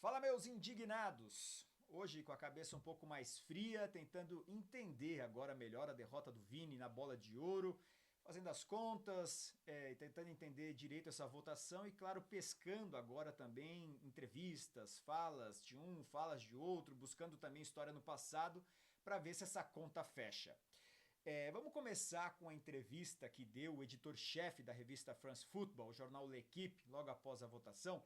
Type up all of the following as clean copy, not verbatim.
Fala, meus indignados! Hoje com a cabeça um pouco mais fria, tentando entender agora melhor a derrota do Vini na bola de ouro, fazendo as contas, tentando entender direito essa votação e, claro, pescando agora também entrevistas, falas de um, falas de outro, buscando também história no passado para ver se essa conta fecha. Vamos começar com a entrevista que deu o editor-chefe da revista France Football, o jornal L'Equipe, logo após a votação.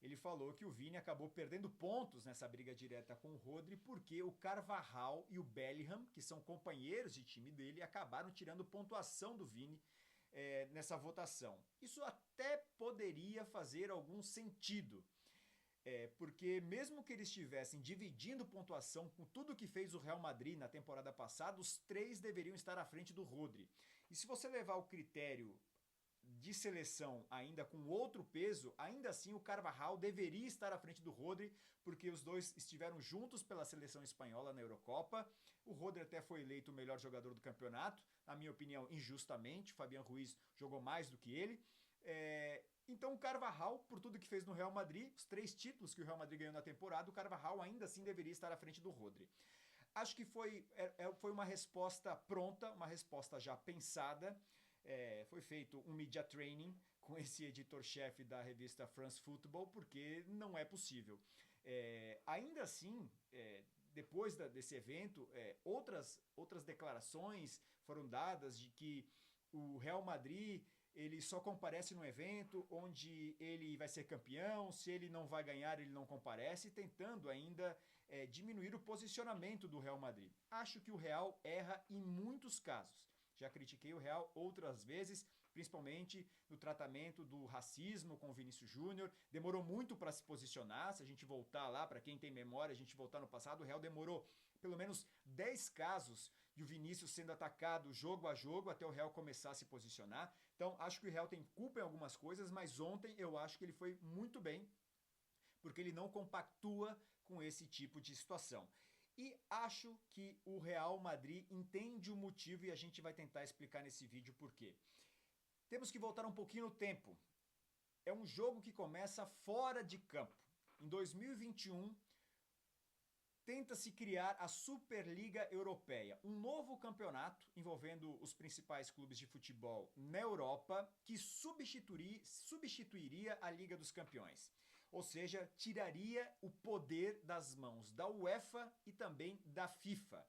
Ele falou que o Vini acabou perdendo pontos nessa briga direta com o Rodri porque o Carvajal e o Bellingham, que são companheiros de time dele, acabaram tirando pontuação do Vini nessa votação. Isso até poderia fazer algum sentido. Porque mesmo que eles estivessem dividindo pontuação com tudo que fez o Real Madrid na temporada passada, os três deveriam estar à frente do Rodri. E se você levar o critério de seleção ainda com outro peso, ainda assim o Carvajal deveria estar à frente do Rodri, porque os dois estiveram juntos pela seleção espanhola na Eurocopa. O Rodri até foi eleito o melhor jogador do campeonato, na minha opinião, injustamente. O Fabián Ruiz jogou mais do que ele. Então o Carvajal, por tudo que fez no Real Madrid, os 3 títulos que o Real Madrid ganhou na temporada, o Carvajal ainda assim deveria estar à frente do Rodri. Acho que foi uma resposta pronta, uma resposta já pensada. Foi feito um media training com esse editor-chefe da revista France Football, porque não é possível. Ainda assim, depois desse evento, outras declarações foram dadas de que o Real Madrid ele só comparece no evento onde ele vai ser campeão, se ele não vai ganhar, ele não comparece, tentando ainda diminuir o posicionamento do Real Madrid. Acho que o Real erra em muitos casos. Já critiquei o Real outras vezes, principalmente no tratamento do racismo com o Vinícius Júnior. Demorou muito para se posicionar. Se a gente voltar lá, para quem tem memória, a gente voltar no passado, o Real demorou pelo menos 10 casos de o Vinícius sendo atacado jogo a jogo até o Real começar a se posicionar. Então, acho que o Real tem culpa em algumas coisas, mas ontem eu acho que ele foi muito bem, porque ele não compactua com esse tipo de situação. E acho que o Real Madrid entende o motivo e a gente vai tentar explicar nesse vídeo por quê. Temos que voltar um pouquinho no tempo. É um jogo que começa fora de campo. Em 2021, tenta-se criar a Superliga Europeia, um novo campeonato envolvendo os principais clubes de futebol na Europa que substituiria a Liga dos Campeões. Ou seja, tiraria o poder das mãos da UEFA e também da FIFA.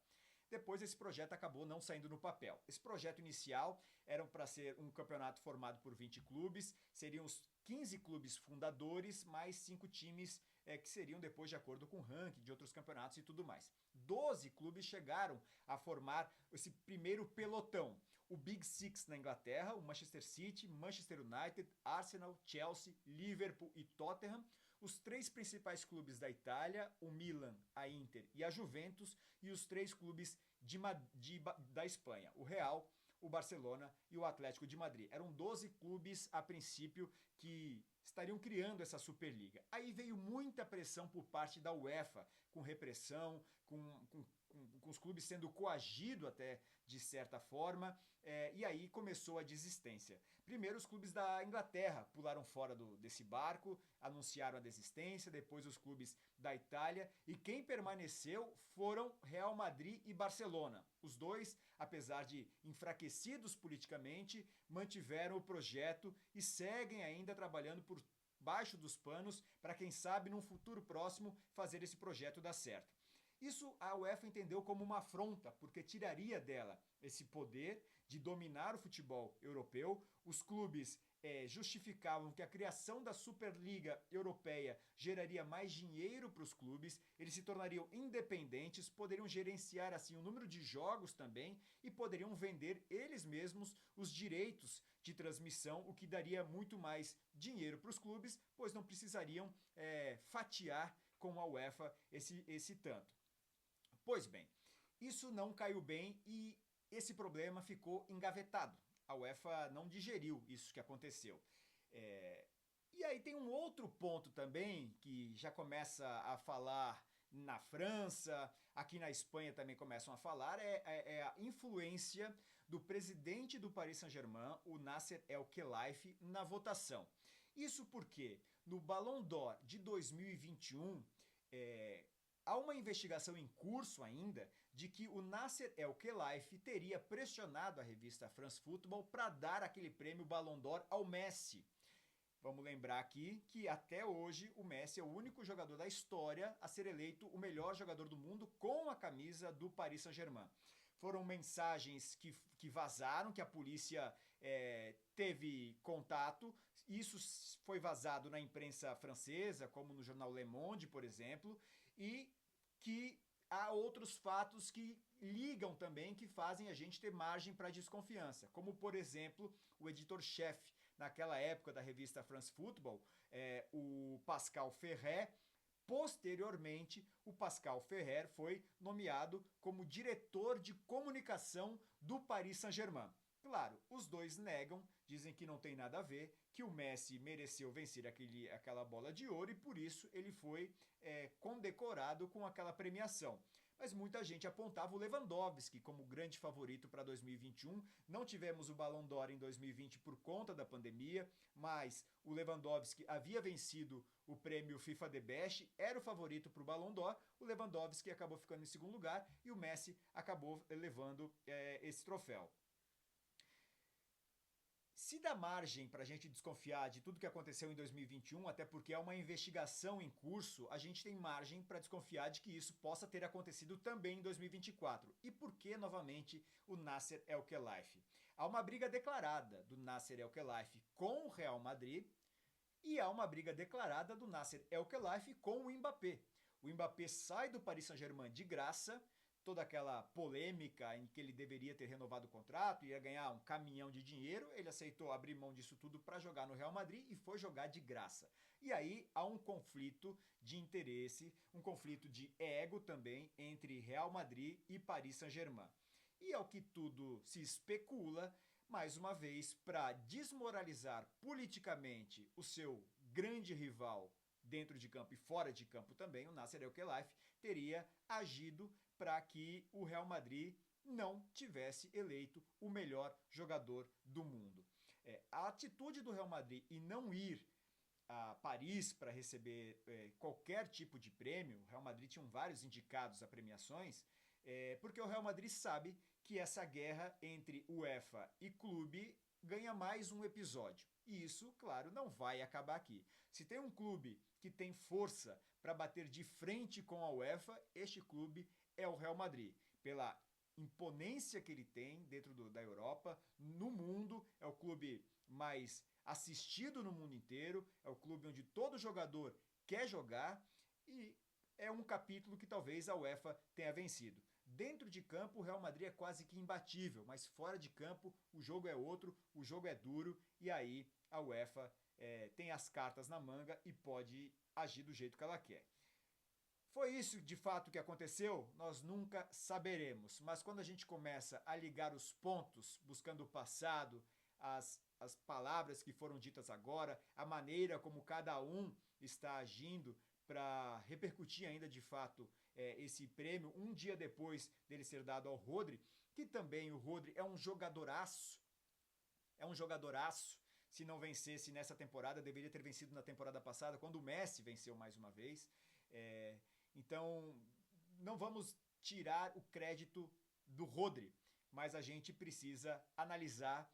Depois esse projeto acabou não saindo no papel. Esse projeto inicial era para ser um campeonato formado por 20 clubes, seriam os 15 clubes fundadores, mais 5 times que seriam depois de acordo com o ranking de outros campeonatos e tudo mais. 12 clubes chegaram a formar esse primeiro pelotão. O Big Six na Inglaterra, o Manchester City, Manchester United, Arsenal, Chelsea, Liverpool e Tottenham. Os 3 principais clubes da Itália, o Milan, a Inter e a Juventus. E os 3 clubes da Espanha, o Real, o Barcelona e o Atlético de Madrid. Eram 12 clubes a princípio que estariam criando essa Superliga. Aí veio muita pressão por parte da UEFA, com repressão, com os clubes sendo coagidos até de certa forma, e aí começou a desistência. Primeiro os clubes da Inglaterra pularam fora desse barco, anunciaram a desistência, depois os clubes da Itália, e quem permaneceu foram Real Madrid e Barcelona. Os dois, apesar de enfraquecidos politicamente, mantiveram o projeto e seguem ainda trabalhando por baixo dos panos para quem sabe num futuro próximo fazer esse projeto dar certo. Isso a UEFA entendeu como uma afronta, porque tiraria dela esse poder de dominar o futebol europeu. Os clubes justificavam que a criação da Superliga Europeia geraria mais dinheiro para os clubes, eles se tornariam independentes, poderiam gerenciar assim o número de jogos também e poderiam vender eles mesmos os direitos de transmissão, o que daria muito mais dinheiro para os clubes, pois não precisariam fatiar com a UEFA esse tanto. Pois bem, isso não caiu bem e esse problema ficou engavetado. A UEFA não digeriu isso que aconteceu. E aí tem um outro ponto também que já começa a falar na França, aqui na Espanha também começam a falar, é a influência do presidente do Paris Saint-Germain, o Nasser El-Khelaifi, na votação. Isso porque no Ballon d'Or de 2021, há uma investigação em curso ainda de que o Nasser El-Khelaifi teria pressionado a revista France Football para dar aquele prêmio Ballon d'Or ao Messi. Vamos lembrar aqui que até hoje o Messi é o único jogador da história a ser eleito o melhor jogador do mundo com a camisa do Paris Saint-Germain. Foram mensagens que vazaram, que a polícia teve contato. Isso foi vazado na imprensa francesa, como no jornal Le Monde, por exemplo, e que há outros fatos que ligam também, que fazem a gente ter margem para desconfiança, como, por exemplo, o editor-chefe, naquela época da revista France Football, o Pascal Ferrer. Posteriormente, o Pascal Ferrer foi nomeado como diretor de comunicação do Paris Saint-Germain. Claro, os dois negam, dizem que não tem nada a ver, que o Messi mereceu vencer aquela bola de ouro e por isso ele foi condecorado com aquela premiação. Mas muita gente apontava o Lewandowski como grande favorito para 2021. Não tivemos o Ballon d'Or em 2020 por conta da pandemia, mas o Lewandowski havia vencido o prêmio FIFA The Best, era o favorito para o Ballon d'Or. O Lewandowski acabou ficando em segundo lugar e o Messi acabou levando esse troféu. Se dá margem para a gente desconfiar de tudo que aconteceu em 2021, até porque há uma investigação em curso, a gente tem margem para desconfiar de que isso possa ter acontecido também em 2024. E por que, novamente, o Nasser El-Khelaifi? Há uma briga declarada do Nasser El-Khelaifi com o Real Madrid e há uma briga declarada do Nasser El-Khelaifi com o Mbappé. O Mbappé sai do Paris Saint-Germain de graça, toda aquela polêmica em que ele deveria ter renovado o contrato, ia ganhar um caminhão de dinheiro, ele aceitou abrir mão disso tudo para jogar no Real Madrid e foi jogar de graça. E aí há um conflito de interesse, um conflito de ego também entre Real Madrid e Paris Saint-Germain. E ao que tudo se especula, mais uma vez, para desmoralizar politicamente o seu grande rival dentro de campo e fora de campo também, o Nasser El-Khelaifi teria agido para que o Real Madrid não tivesse eleito o melhor jogador do mundo. A atitude do Real Madrid em não ir a Paris para receber qualquer tipo de prêmio, o Real Madrid tinha vários indicados a premiações, porque o Real Madrid sabe que essa guerra entre UEFA e clube ganha mais um episódio. E isso, claro, não vai acabar aqui. Se tem um clube que tem força para bater de frente com a UEFA, este clube é o Real Madrid. Pela imponência que ele tem dentro da Europa, no mundo, é o clube mais assistido no mundo inteiro, é o clube onde todo jogador quer jogar e é um capítulo que talvez a UEFA tenha vencido. Dentro de campo, o Real Madrid é quase que imbatível, mas fora de campo, o jogo é outro, o jogo é duro e aí a UEFA tem as cartas na manga e pode agir do jeito que ela quer. Foi isso de fato que aconteceu? Nós nunca saberemos, mas quando a gente começa a ligar os pontos, buscando o passado, as palavras que foram ditas agora, a maneira como cada um está agindo para repercutir ainda de fato esse prêmio, um dia depois dele ser dado ao Rodri, que também o Rodri é um jogadoraço, se não vencesse nessa temporada, deveria ter vencido na temporada passada, quando o Messi venceu mais uma vez. Então, não vamos tirar o crédito do Rodri, mas a gente precisa analisar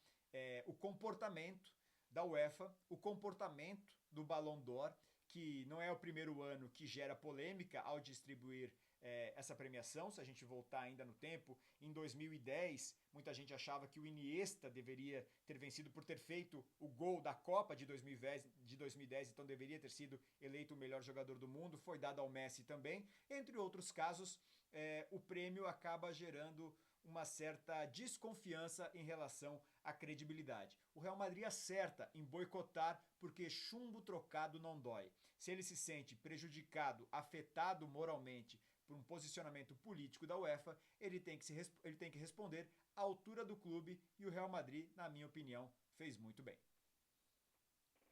o comportamento da UEFA, o comportamento do Ballon d'Or, que não é o primeiro ano que gera polêmica ao distribuir essa premiação. Se a gente voltar ainda no tempo, em 2010, muita gente achava que o Iniesta deveria ter vencido por ter feito o gol da Copa de 2010, então deveria ter sido eleito o melhor jogador do mundo, foi dado ao Messi também. Entre outros casos, o prêmio acaba gerando uma certa desconfiança em relação à credibilidade. O Real Madrid acerta em boicotar porque chumbo trocado não dói. Se ele se sente prejudicado, afetado moralmente por um posicionamento político da UEFA, ele tem que responder à altura do clube e o Real Madrid, na minha opinião, fez muito bem.